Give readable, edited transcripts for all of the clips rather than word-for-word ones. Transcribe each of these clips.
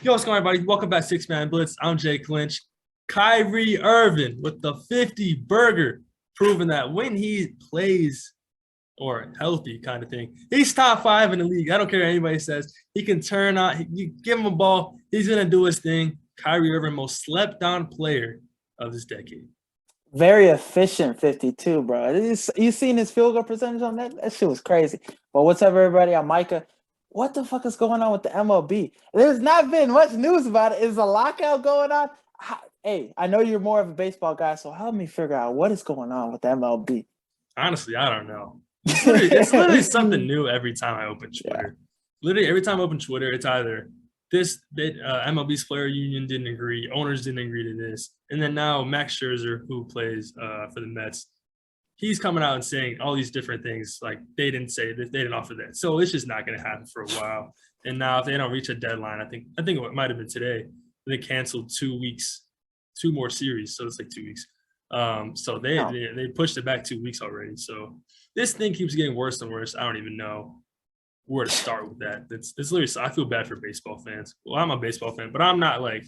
Yo, what's going on, everybody? Welcome back, Six Man Blitz. I'm Jay Clinch. Kyrie Irving with the 50 burger, proving that when he plays or healthy kind of thing, he's top 5 in the league. I don't care what anybody says. He can turn on, you give him a ball, he's going to do his thing. Kyrie Irving, most slept on player of this decade. Very efficient 52, bro. You seen his field goal percentage on that? That shit was crazy. But what's up, everybody? I'm Micah. What the fuck is going on with the MLB? There's not been much news about it. Is a lockout going on? Hey, I know you're more of a baseball guy, so help me figure out what is going on with the MLB. Honestly, I don't know. It's literally something new every time I open Twitter. Yeah. Literally every time I open Twitter, it's either MLB's player union didn't agree, owners didn't agree to this, and then now Max Scherzer, who plays for the Mets, he's coming out and saying all these different things, like they didn't say that, they didn't offer that. So it's just not going to happen for a while. And now if they don't reach a deadline, I think it might have been today, they canceled 2 weeks, 2 more series. So it's like 2 weeks. So they pushed it back 2 weeks already. So this thing keeps getting worse and worse. I don't even know where to start with that. It's literally, I feel bad for baseball fans. Well, I'm a baseball fan, but I'm not like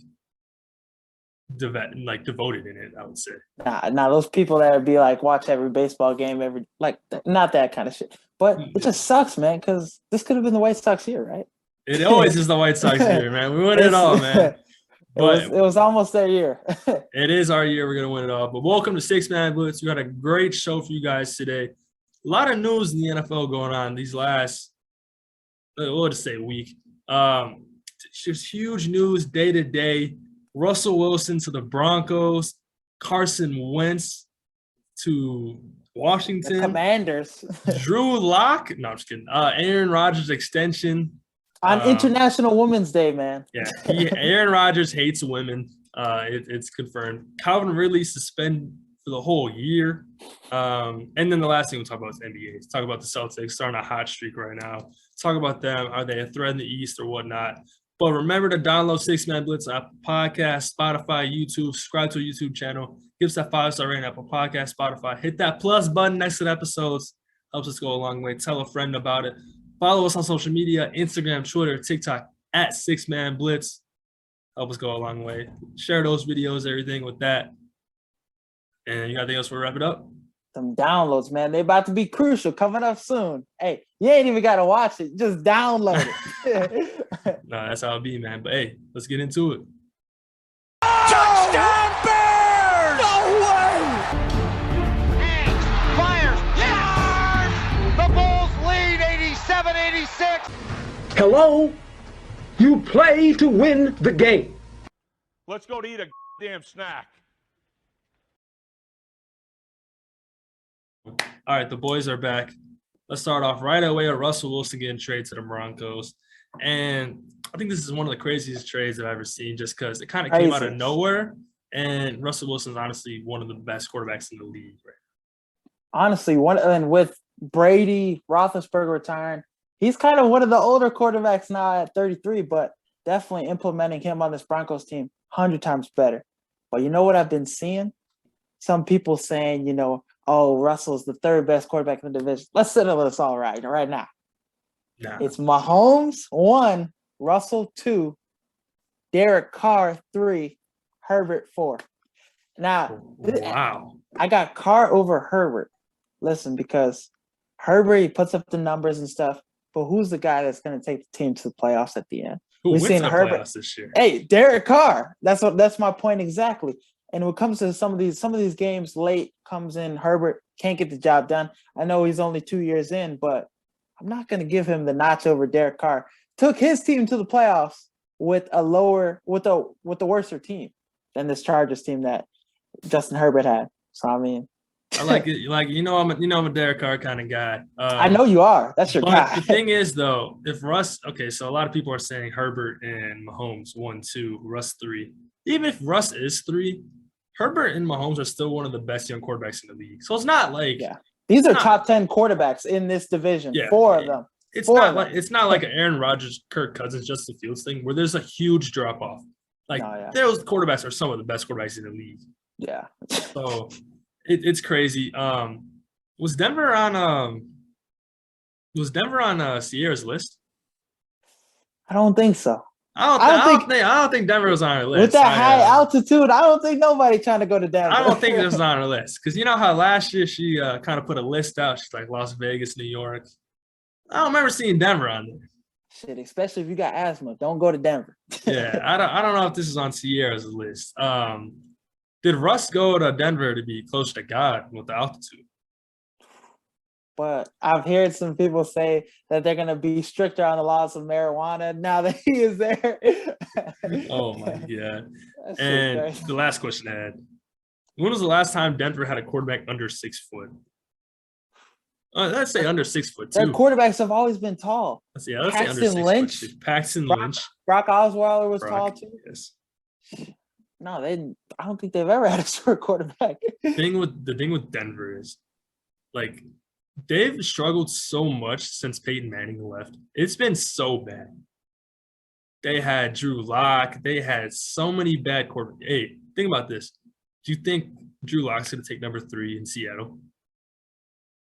devoted in it, I would say. Nah, those people that would be like, watch every baseball game, not that kind of shit. But it just sucks, man, because this could have been the White Sox year, right? It always is the White Sox year, man. We win it all, man. But it was almost their year. It is our year. We're going to win it all. But welcome to Six Man Blitz. We got a great show for you guys today. A lot of news in the NFL going on these last, we'll just say week. Just huge news day to day. Russell Wilson to the Broncos, Carson Wentz to Washington. The Commanders. Drew Lock. No, I'm just kidding. Aaron Rodgers extension. On International Women's Day, man. Yeah, Aaron Rodgers hates women. It's confirmed. Calvin Ridley suspended for the whole year. And then the last thing we'll talk about is NBA. Let's talk about the Celtics starting a hot streak right now. Talk about them. Are they a threat in the East or whatnot? But remember to download Six Man Blitz on Apple Podcast, Spotify, YouTube. Subscribe to our YouTube channel. Give us that 5-star rating on Apple Podcast, Spotify. Hit that plus button next to the episodes. Helps us go a long way. Tell a friend about it. Follow us on social media, Instagram, Twitter, TikTok, at Six Man Blitz. Help us go a long way. Share those videos, everything with that. And you got anything else for wrap it up? Some downloads, man. They about to be crucial. Coming up soon. Hey, you ain't even got to watch it. Just download it. No, that's how it be, man. But, hey, let's get into it. Touchdown Bears! No way! Hanks fires. Yeah! The Bulls lead 87-86. Hello? You play to win the game. Let's go to eat a damn snack. All right, the boys are back. Let's start off right away with Russell Wilson getting traded to the Broncos. And I think this is one of the craziest trades I've ever seen just because it kind of came out of nowhere. And Russell Wilson's honestly one of the best quarterbacks in the league right now. Honestly, and with Brady, Roethlisberger retiring, he's kind of one of the older quarterbacks now at 33, but definitely implementing him on this Broncos team 100 times better. But you know what I've been seeing? Some people saying, oh, Russell's the third best quarterback in the division. Let's settle this all right now. Nah. It's Mahomes 1, Russell 2, Derek Carr 3, Herbert 4. Now, wow. I got Carr over Herbert. Listen, because Herbert, he puts up the numbers and stuff, but who's the guy that's going to take the team to the playoffs at the end? We've seen Herbert this year. Hey, Derek Carr. That's my point exactly. And when it comes to some of these games late, comes in, Herbert can't get the job done. I know he's only 2 years in, but I'm not going to give him the notch over Derek Carr. Took his team to the playoffs with a worser team than this Chargers team that Justin Herbert had. So I mean, I like it. I'm a Derek Carr kind of guy. I know you are. That's your guy. The thing is, though, if Russ, so a lot of people are saying Herbert and Mahomes 1, 2, Russ 3. Even if Russ is 3, Herbert and Mahomes are still one of the best young quarterbacks in the league. So it's not like these are top 10 quarterbacks in this division. Yeah, 4 of them. It's not like an Aaron Rodgers, Kirk Cousins, Justin Fields thing where there's a huge drop off. Those quarterbacks are some of the best quarterbacks in the league. Yeah. So it's crazy. Was Denver on Sierra's list? I don't think so. I don't think Denver was on our list. With that high altitude, I don't think nobody trying to go to Denver. I don't think this was on our list because you know how last year she kind of put a list out. She's like Las Vegas, New York. I don't remember seeing Denver on there. Shit, especially if you got asthma, don't go to Denver. Yeah, I don't know if this is on Sierra's list. Did Russ go to Denver to be close to God with the altitude? But I've heard some people say that they're going to be stricter on the laws of marijuana now that he is there. Oh, my God. And the last question I had. When was the last time Denver had a quarterback under 6 foot? Let's say under 6 foot, too. Their quarterbacks have always been tall. Let's say under 6 Lynch, foot. Paxton Lynch. Brock Osweiler was tall, too. Yes. No, they didn't. I don't think they've ever had a short quarterback. The thing with Denver is, like, they've struggled so much since Peyton Manning left. It's been so bad. They had Drew Lock. They had so many bad quarterbacks. Hey, think about this. Do you think Drew Lock's going to take number 3 in Seattle?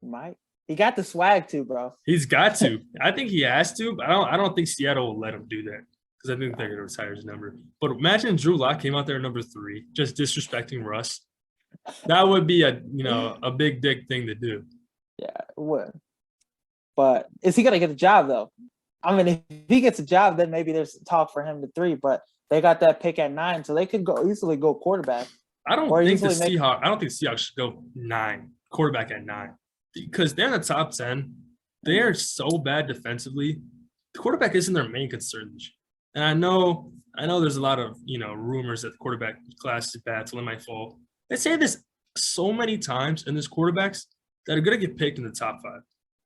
Might. He got the swag too, bro. He's got to. I think he has to, but I don't think Seattle will let him do that because I think they're going to retire his number. But imagine Drew Lock came out there at number 3, just disrespecting Russ. That would be a big dick thing to do. Yeah, it would. But is he going to get a job, though? I mean, if he gets a job, then maybe there's talk for him to 3, but they got that pick at 9, so they could easily go quarterback. I don't think Seahawks should go 9, quarterback at 9, because they're in the top 10. They are so bad defensively. The quarterback isn't their main concern this year. And I know there's a lot of, rumors that the quarterback class is bad, so it might fall. They say this so many times, and there's quarterbacks that are going to get picked in the top 5.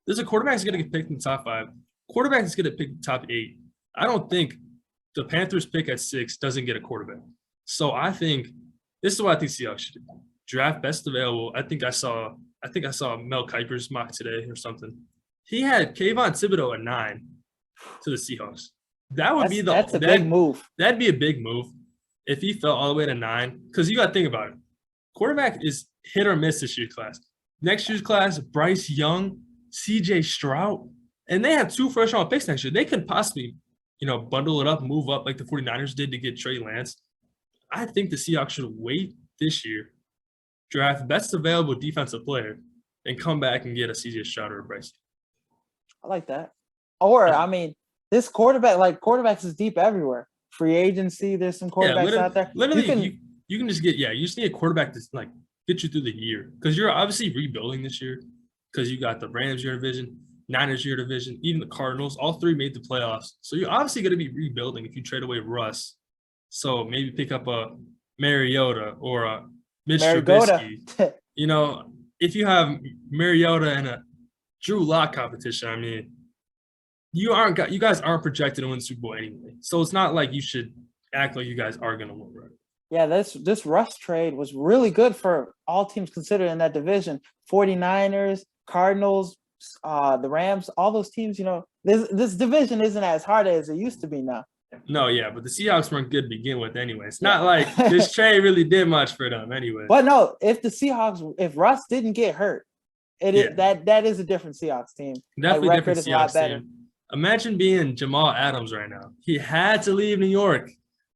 There's a quarterback that's going to get picked in the top 5. Quarterback is going to pick the top 8. I don't think the Panthers pick at 6 doesn't get a quarterback. So I think this is what I think Seahawks should do. Draft best available. I think I saw Mel Kiper's mock today or something. He had Kayvon Thibodeau at 9 to the Seahawks. That's a big move. That'd be a big move if he fell all the way to 9. Because you got to think about it. Quarterback is hit or miss this year's class. Next year's class, Bryce Young, C.J. Stroud, and they have 2 first-round picks next year. They could possibly, bundle it up, move up like the 49ers did to get Trey Lance. I think the Seahawks should wait this year, draft best available defensive player, and come back and get a C.J. Stroud or a Bryce. I like that. Or, this quarterbacks is deep everywhere. Free agency, there's some quarterbacks out there. Literally, you can just get, you just need a quarterback to, get you through the year. Because you're obviously rebuilding this year because you got the Rams your division, Niners your division, even the Cardinals. All 3 made the playoffs. So you're obviously going to be rebuilding if you trade away Russ. So maybe pick up a Mariota or a Mitch Trubisky. If you have Mariota and a Drew Lock competition, you guys aren't projected to win the Super Bowl anyway. So it's not like you should act like you guys are going to win, right? Yeah, this Russ trade was really good for all teams considered in that division. 49ers, Cardinals, the Rams, all those teams, this division isn't as hard as it used to be now. No, yeah, but the Seahawks weren't good to begin with anyway. It's not like this trade really did much for them anyway. But no, if Russ didn't get hurt, that is a different Seahawks team. Definitely different Seahawks team. Imagine being Jamal Adams right now. He had to leave New York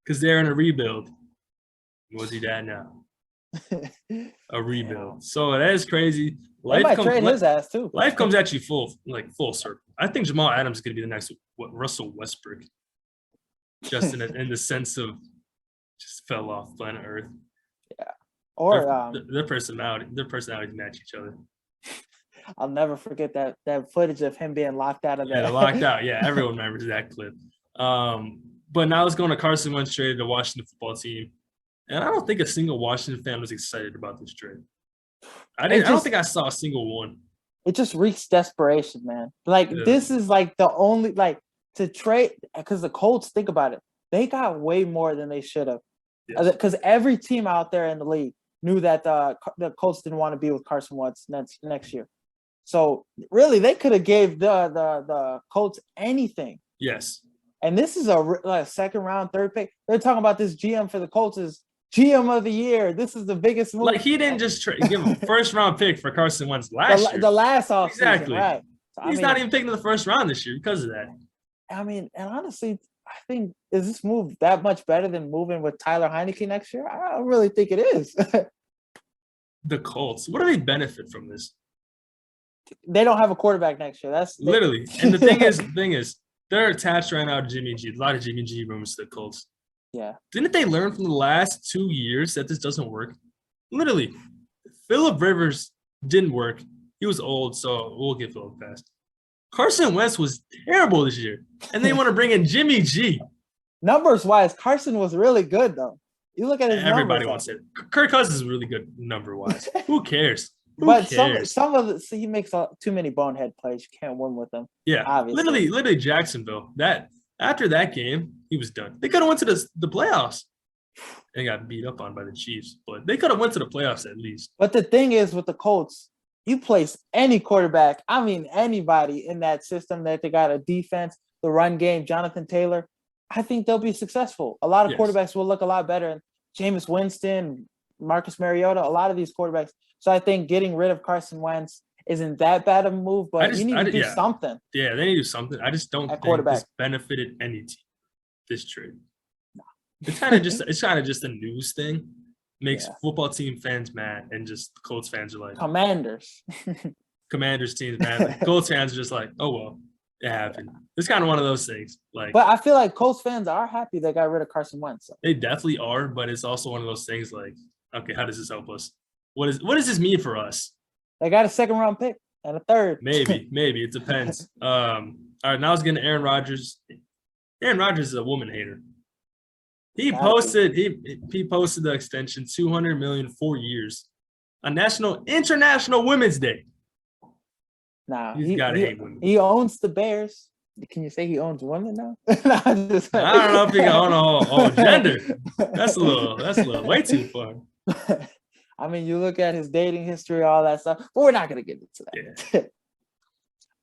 because they're in a rebuild. What's he at now? A rebuild. Yeah. So that is crazy. Trade his ass too. Life comes at you full circle. I think Jamal Adams is going to be the next Russell Westbrook. Just in the sense of just fell off planet Earth. Yeah. Or their personalities match each other. I'll never forget that footage of him being locked out of that. Yeah, locked out. Yeah, everyone remembers that clip. But now let's go on to Carson Wentz trade to the Washington football team. And I don't think a single Washington fan was excited about this trade. I don't think I saw a single one. It just reeks desperation, man. This is the only to trade, because the Colts, think about it, they got way more than they should have. Because every team out there in the league knew that the Colts didn't want to be with Carson Wentz next year. So really, they could have gave the Colts anything. Yes. And this is a second round, 3rd pick. They're talking about this GM for the Colts is GM of the year. This is the biggest move. He didn't just give a first round pick for Carson Wentz last year. The last offseason, exactly. Right. So, He's not even picking the first round this year because of that. And honestly, think is this move that much better than moving with Tyler Heineke next year? I don't really think it is. The Colts, what do they benefit from this? They don't have a quarterback next year. That's Literally. And the thing is, they're attached right now to Jimmy G. A lot of Jimmy G rumors to the Colts. Yeah. Didn't they learn from the last 2 years that this doesn't work? Literally, Phillip Rivers didn't work. He was old, so we'll get Phillip past. Carson Wentz was terrible this year, and they want to bring in Jimmy G. Numbers wise, Carson was really good though. You look at his Everybody numbers, wants it. Kirk Cousins is really good number wise. Who cares? Who but cares? some of the he makes too many bonehead plays. You can't win with him. Yeah, obviously. literally Jacksonville. That after that game, he was done. They could have went to the playoffs and got beat up on by the Chiefs, but they could have went to the playoffs at least. But the thing is, with the Colts, you place any quarterback, I mean anybody in that system that they got a defense, the run game, Jonathan Taylor, I think they'll be successful. A lot of quarterbacks will look a lot better. Jameis Winston, Marcus Mariota, a lot of these quarterbacks. So I think getting rid of Carson Wentz isn't that bad of a move, but you need to do something. Yeah, they need to do something. I just don't think this benefited any team, this trade. No. It's kind of just a news thing. Makes football team fans mad, and just Colts fans are like Commanders teams mad. The Colts fans are just like, oh well, it happened. It's kind of one of those things. Like, but I feel like Colts fans are happy they got rid of Carson Wentz. So. They definitely are, but it's also one of those things like, okay, how does this help us? What does this mean for us? They got a 2nd-round pick and a 3rd. Maybe it depends. All right, now let's get into Aaron Rodgers. Aaron Rodgers is a woman hater. He posted the extension, $200 million 4 years, on International Women's Day. Nah, he's got to hate women. He owns the Bears. Can you say he owns women now? I don't know if he can own a whole gender. That's a little way too far. I mean, you look at his dating history, all that stuff, but we're not gonna get into that. Yeah.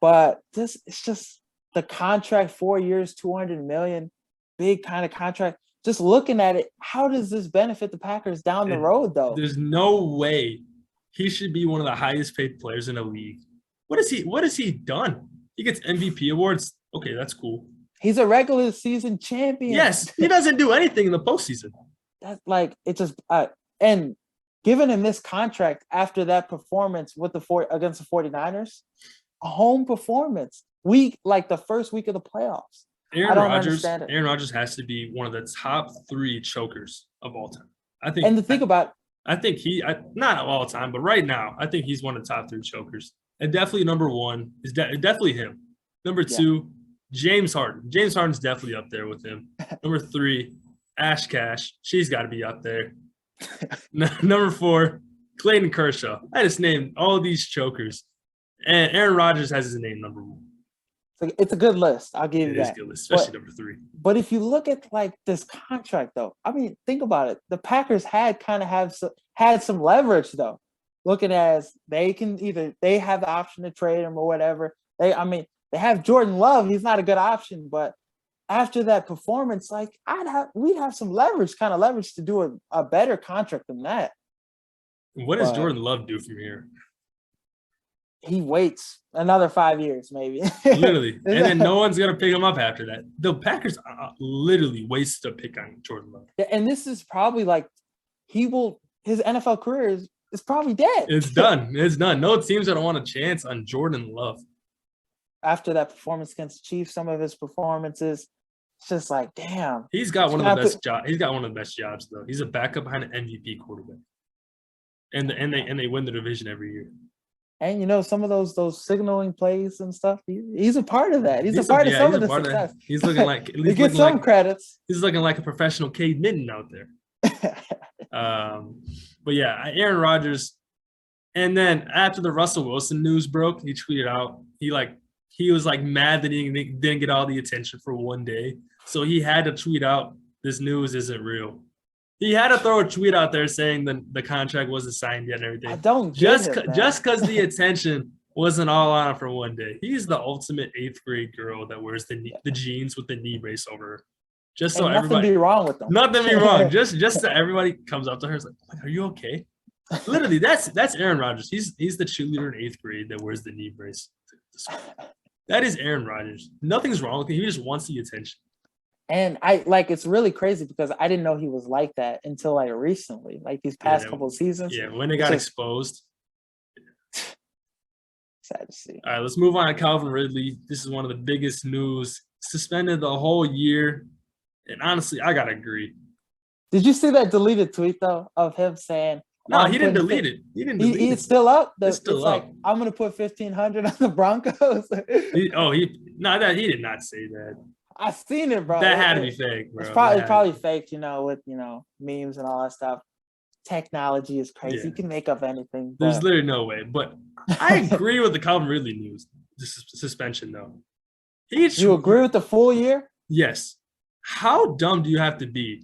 But it's just the contract, 4 years, $200 million, big kind of contract. Just looking at it, how does this benefit the Packers down the road, though? There's no way he should be one of the highest paid players in the league. What has he done? He gets MVP awards. Okay, that's cool. He's a regular season champion. Yes, he doesn't do anything in the postseason. That's like it just and giving him this contract after that performance with against the 49ers, a home performance, the first week of the playoffs. Aaron Rodgers has to be one of the top 3 chokers of all time. I think. And the thing about, I think not of all time, but right now, I think he's one of the top 3 chokers. And definitely number 1 is definitely him. Number 2, James Harden. James Harden's definitely up there with him. Number 3, Ash Cash. She's got to be up there. Number 4, Clayton Kershaw. I just named all these chokers, and Aaron Rodgers has his name number 1. It's a good list. I'll give you that. It is a good list, especially number 3. But if you look at this contract, though, I mean, think about it. The Packers had some leverage, though. Looking as they have the option to trade him or whatever. They have Jordan Love. He's not a good option, but after that performance, we'd have some leverage to do a better contract than that. What does Jordan Love do from here? He waits another 5 years, maybe. Literally. And then no one's going to pick him up after that. The Packers literally waste a pick on Jordan Love. Yeah, and this is probably his NFL career is probably dead. It's done. It's done. No teams don't want a chance on Jordan Love. After that performance against the Chiefs, some of his performances, it's just like, damn. He's got one of the best jobs. He's got one of the best jobs, though. He's a backup behind an MVP quarterback. And they win the division every year. And some of those signaling plays and stuff, he's a part of that. He's a part of some of the success. He's looking like he gets some credits. He's looking like a professional Cade Mitten out there. But yeah, Aaron Rodgers. And then after the Russell Wilson news broke, he tweeted out he was mad that he didn't get all the attention for one day, so he had to tweet out, "This news isn't real." He had to throw a tweet out there saying the contract wasn't signed yet and everything. I don't just because the attention wasn't all on him for one day. He's the ultimate 8th grade girl that wears the jeans with the knee brace over her. Just so everybody be wrong with them. Nothing be wrong. Just so everybody comes up to her, is like, "Are you okay?" Literally, that's Aaron Rodgers. He's the cheerleader in 8th grade that wears the knee brace. That is Aaron Rodgers. Nothing's wrong with him. He just wants the attention. And it's really crazy because I didn't know he was like that until like recently, like these past couple of seasons. Yeah, when it got exposed. Sad to see. All right, let's move on to Calvin Ridley. This is one of the biggest news. Suspended the whole year. And honestly, I gotta agree. Did you see that deleted tweet though of him saying? No, he didn't delete it. He didn't delete it. It's still up. It's still up. Like I'm gonna put 1,500 on the Broncos. He did not say that. I seen it, bro. That had to be fake, bro. It's probably fake, with memes and all that stuff. Technology is crazy. Yeah. You can make up anything. There's literally no way. But I agree with the Calvin Ridley news. The suspension, though. You agree with the full year? Yes. How dumb do you have to be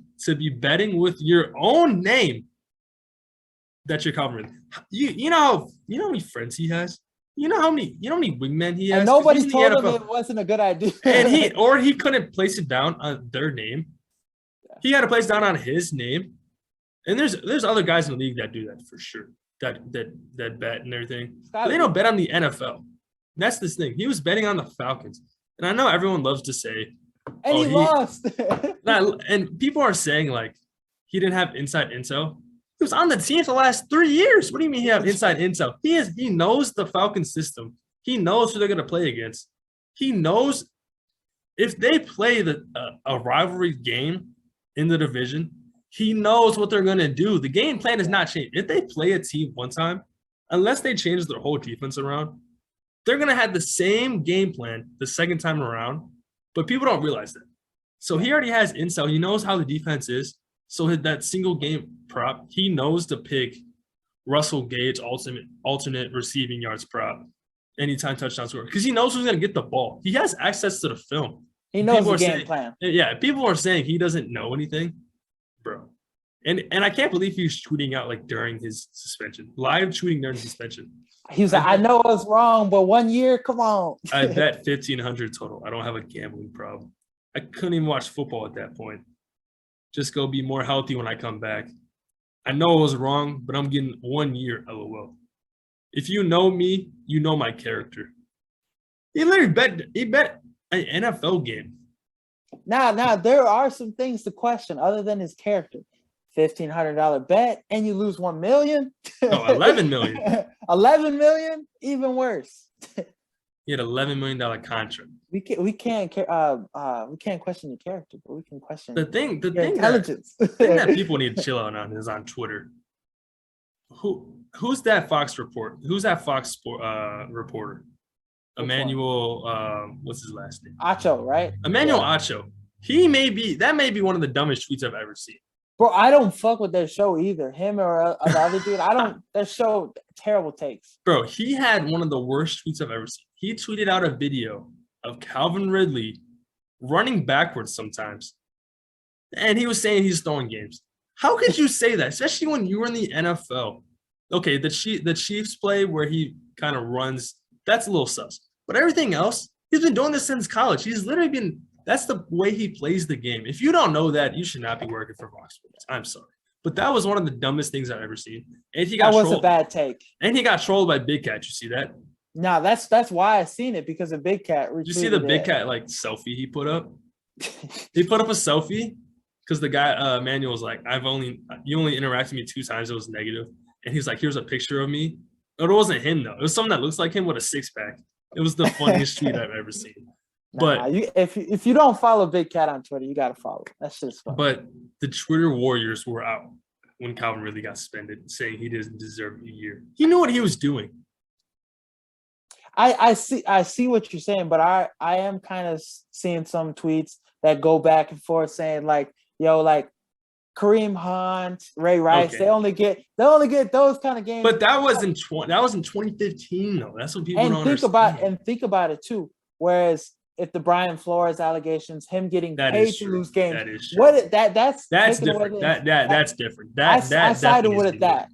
betting with your own name that you're Calvin Ridley? You know how many friends he has? You know how many wingmen he has? And nobody told him it wasn't a good idea. And he couldn't place it down on their name. Yeah. He had to place it down on his name. And there's other guys in the league that do that for sure. That bet and everything. But they don't bet on the NFL. That's this thing. He was betting on the Falcons. And I know everyone loves to say, and he lost. And people are saying like he didn't have inside intel. He was on the team for the last 3 years. What do you mean he have inside intel? He knows the Falcons system. He knows who they're going to play against. He knows if they play a rivalry game in the division, he knows what they're going to do. The game plan is not changed. If they play a team one time, unless they change their whole defense around, they're going to have the same game plan the second time around, but people don't realize that. So he already has intel. He knows how the defense is. So that single game prop, he knows to pick Russell Gage alternate receiving yards prop anytime touchdown score because he knows who's going to get the ball. He has access to the film. He knows the game plan. Yeah, people are saying he doesn't know anything, bro. And I can't believe he was tweeting out like during his suspension, live tweeting during suspension. He was like, I know I was wrong, but 1 year, come on. I bet 1,500 total. I don't have a gambling problem. I couldn't even watch football at that point. Just go be more healthy when I come back. I know I was wrong, but I'm getting 1 year, LOL. If you know me, you know my character. He literally bet an NFL game. Now there are some things to question other than his character. $1,500 bet and you lose $1 million. No, 11 million. 11 million, even worse. He had $11 million contract. We can't question your character, but we can question the thing intelligence. The thing that people need to chill out on is on Twitter. Who's that Fox report? Who's that Fox reporter? Emmanuel, what's his last name? Acho, right? Emmanuel Acho. That may be one of the dumbest tweets I've ever seen. Bro, I don't fuck with their show either. Him or the other dude. Their show, terrible takes. Bro, he had one of the worst tweets I've ever seen. He tweeted out a video of Calvin Ridley running backwards sometimes. And he was saying he's throwing games. How could you say that? Especially when you were in the NFL. Okay, the Chiefs play where he kind of runs, that's a little sus. But everything else, he's been doing this since college. He's literally been – that's the way he plays the game. If you don't know that, you should not be working for Fox Sports. I'm sorry. But that was one of the dumbest things I've ever seen. And he got that was trolled. A bad take. And he got trolled by Big Cat. You see that? No, that's why I seen it, because of Big Cat. Did you see the Big Cat like selfie he put up? He put up a selfie because the guy Manuel was like, you only interacted with me 2 times. It was negative. And he's like, here's a picture of me. But it wasn't him though. It was someone that looks like him with a 6-pack. It was the funniest tweet I've ever seen. But if you don't follow Big Cat on Twitter, you gotta follow. That's just fun. But the Twitter warriors were out when Calvin Ridley got suspended, saying he doesn't deserve a year. He knew what he was doing. I see what you're saying, but I am kind of seeing some tweets that go back and forth saying like, yo, like Kareem Hunt, Ray Rice, okay. they only get those kind of games. But that was in 2015 though. That's what people don't understand. Think about it too. Whereas if the Brian Flores allegations, him getting paid to lose games, that is true. That's different. That's different. I sided with that.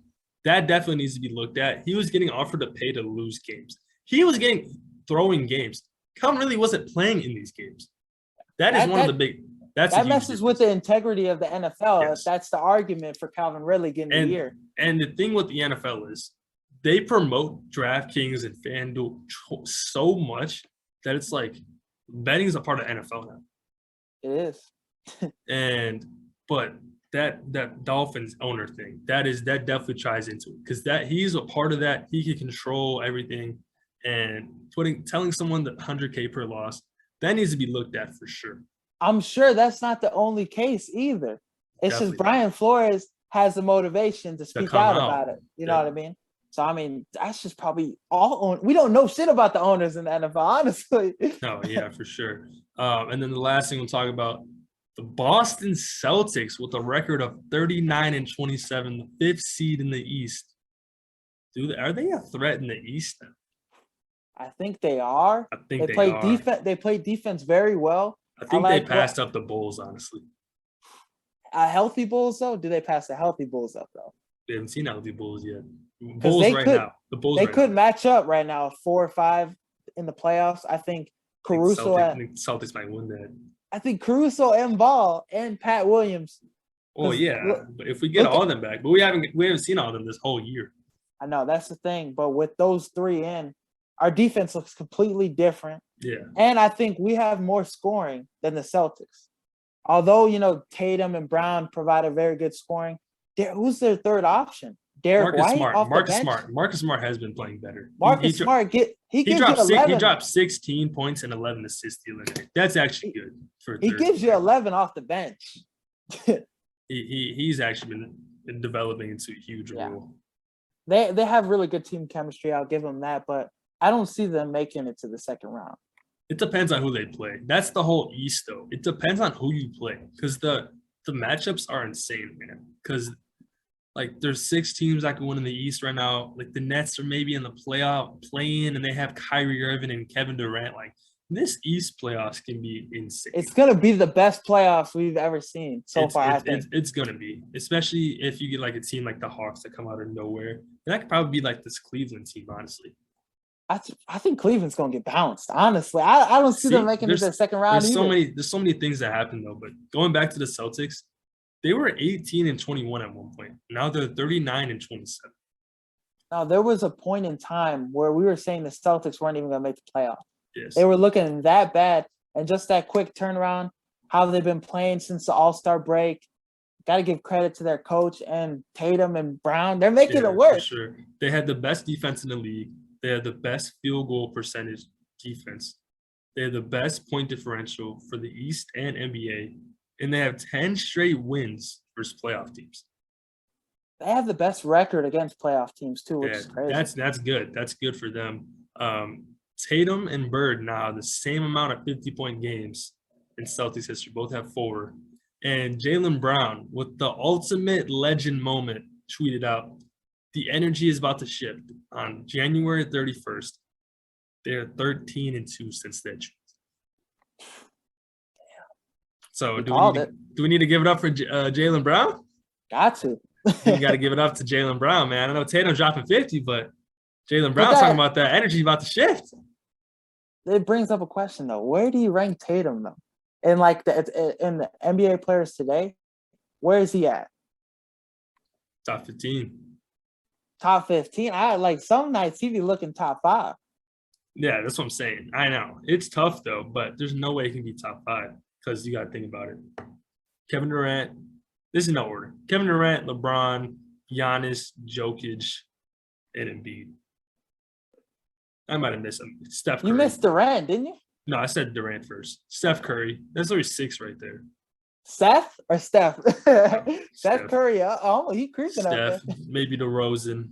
That definitely needs to be looked at. He was getting offered to pay to lose games. He was getting throwing games. Calvin really wasn't playing in these games. That messes with the integrity of the NFL. Yes. That's the argument for Calvin Ridley getting the year. And the thing with the NFL is they promote DraftKings and FanDuel so much that it's like betting is a part of NFL now. It is. But that Dolphins owner thing, that definitely tries into it because that he's a part of that. He can control everything, and telling someone that 100K per loss, that needs to be looked at for sure. I'm sure that's not the only case either. It's Definitely just Brian Flores has the motivation to speak out about it. You know what I mean? So, I mean, that's just probably we don't know shit about the owners in the NFL, honestly. No, yeah, for sure. And then the last thing we'll talk about, the Boston Celtics with a record of 39-27, the 5th seed in the East. Are they a threat in the East then? I think they are. I think they play are. defense. They play defense very well. I think they passed up the Bulls, honestly. A healthy Bulls, though? Do they pass the healthy Bulls up, though? We haven't seen healthy Bulls yet. Bulls right now. The Bulls. They right could now. match up right now, 4 or 5 in the playoffs. I think Caruso. I think Celtics might win that. I think Caruso and Ball and Pat Williams. Oh yeah, but if we get all of them back, but we haven't seen all of them this whole year. I know that's the thing, but with those 3 in, our defense looks completely different. Yeah, and I think we have more scoring than the Celtics. Although Tatum and Brown provide a very good scoring, who's their third option? Marcus Smart has been playing better. Marcus Smart he dropped 16 points and 11 assists the other night. That's actually good for. He gives you 11 off the bench. He's actually been developing into a huge role. They have really good team chemistry. I'll give them that, but I don't see them making it to the second round. It depends on who they play. That's the whole East, though. It depends on who you play because the matchups are insane, man. Because there's 6 teams that can win in the East right now. Like the Nets are maybe in the playoff play-in, and they have Kyrie Irving and Kevin Durant. Like this East playoffs can be insane. It's gonna be the best playoffs we've ever seen so far. I think it's gonna be, especially if you get a team like the Hawks that come out of nowhere. And that could probably be this Cleveland team, honestly. I think Cleveland's gonna get bounced. Honestly, I don't see them making it to the second round. There's so many things that happen though. But going back to the Celtics, they were 18-21 at one point. Now they're 39-27. Now there was a point in time where we were saying the Celtics weren't even gonna make the playoffs. Yes. They were looking that bad, and just that quick turnaround, how they've been playing since the All-Star break. Got to give credit to their coach and Tatum and Brown. They're making it work. For sure. They had the best defense in the league. They had the best field goal percentage defense. They had the best point differential for the East and NBA. And they have 10 straight wins versus playoff teams. They have the best record against playoff teams, too, which is crazy. That's good. That's good for them. Tatum and Bird now the same amount of 50-point games in Celtics history. Both have 4. And Jaylen Brown, with the ultimate legend moment, tweeted out, "The energy is about to shift." On January 31st, they're 13-2 since that. So do we need to give it up for Jaylen Brown? Got to. You got to give it up to Jaylen Brown, man. I know Tatum's dropping 50, but Jaylen Brown's talking about that energy about to shift. It brings up a question though. Where do you rank Tatum though? In the NBA players today, where is he at? Top 15. Top 15. I some nights he be looking top 5. Yeah, that's what I'm saying. I know it's tough though, but there's no way he can be top 5 because you got to think about it. Kevin Durant. This is no order. Kevin Durant, LeBron, Giannis, Jokic, and Embiid. I might have missed him. Steph Curry. You missed Durant, didn't you? No, I said Durant first. Steph Curry. That's already 6 right there. Seth or Steph? Steph Curry. Oh, he creeping up there. Maybe DeRozan.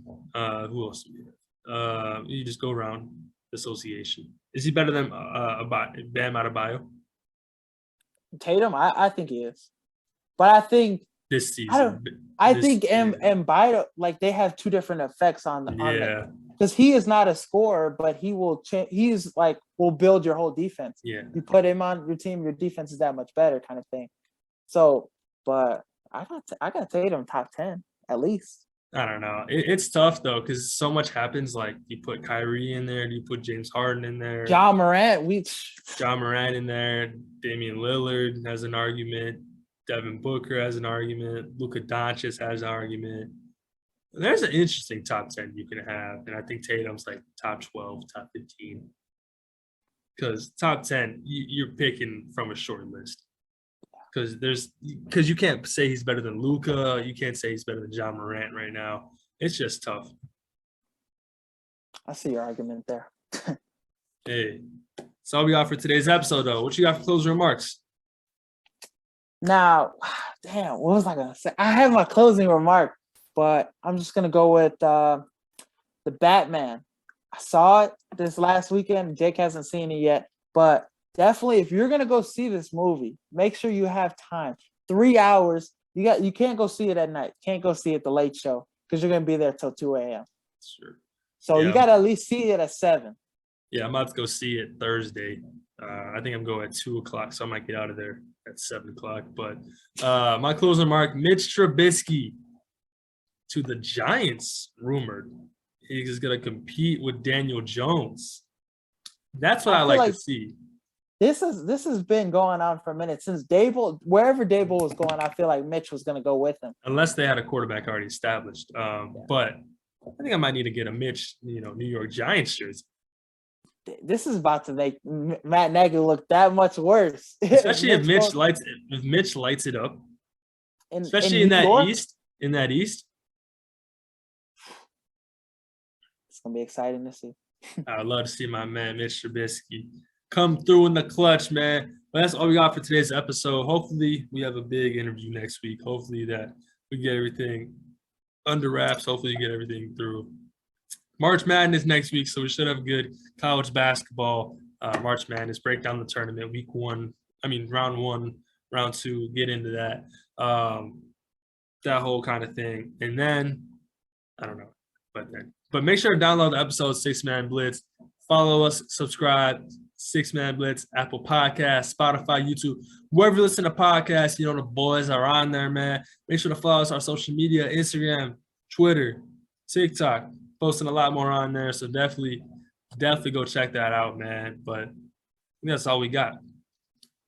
Who else do we have? You just go around association. Is he better than Bam Adebayo? Tatum? I think he is. But I think this season. I think Bida, they have 2 different effects on the because he is not a scorer, but he will he's will build your whole defense. Yeah. You put him on your team, your defense is that much better, kind of thing. So, but I got Tatum top 10 at least. I don't know. It's tough though because so much happens. You put Kyrie in there, you put James Harden in there, John Morant in there, Damian Lillard has an argument. Devin Booker has an argument. Luka Doncic has an argument. There's an interesting top 10 you can have, and I think Tatum's top 12, top 15. Because top 10, you're picking from a short list. because you can't say he's better than Luka. You can't say he's better than John Morant right now. It's just tough. I see your argument there. Hey, that's all we got for today's episode, though. What you got for closing remarks? Now, damn, what was I gonna say? I have my closing remark, but I'm just gonna go with the Batman. I saw it this last weekend. Jake hasn't seen it yet, but definitely, if you're gonna go see this movie, make sure you have time. 3 hours. You can't go see it at night. Can't go see it the late show because you're gonna be there till 2 a.m. Sure. So Yeah. you gotta at least see it at 7. Yeah, I'm about to go see it Thursday. I think I'm going at 2 o'clock, so I might get out of there at 7 o'clock. But my closing remark, Mitch Trubisky to the Giants, rumored. He's going to compete with Daniel Jones. That's what I like to see. This has been going on for a minute. Since Dable, wherever Dable was going, I feel like Mitch was going to go with him. Unless they had a quarterback already established. But I think I might need to get a Mitch, New York Giants jersey. This is about to make Matt Nagy look that much worse. Especially if Mitch lights it up. Especially in that East. In that East. It's gonna be exciting to see. I'd love to see my man Mitch Trubisky come through in the clutch, man. But that's all we got for today's episode. Hopefully we have a big interview next week. Hopefully that we get everything under wraps. Hopefully you get everything through. March Madness next week, so we should have good college basketball. March Madness, break down the tournament, round 1, round 2, get into that. That whole kind of thing. And then, I don't know. But make sure to download the episode 6-Man Blitz. Follow us, subscribe, 6-Man Blitz, Apple Podcasts, Spotify, YouTube. Wherever you listen to podcasts, the boys are on there, man. Make sure to follow us on social media, Instagram, Twitter, TikTok. Posting a lot more on there, so definitely go check that out, man. But I think that's all we got.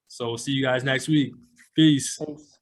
So we'll see you guys next week. Peace. Peace.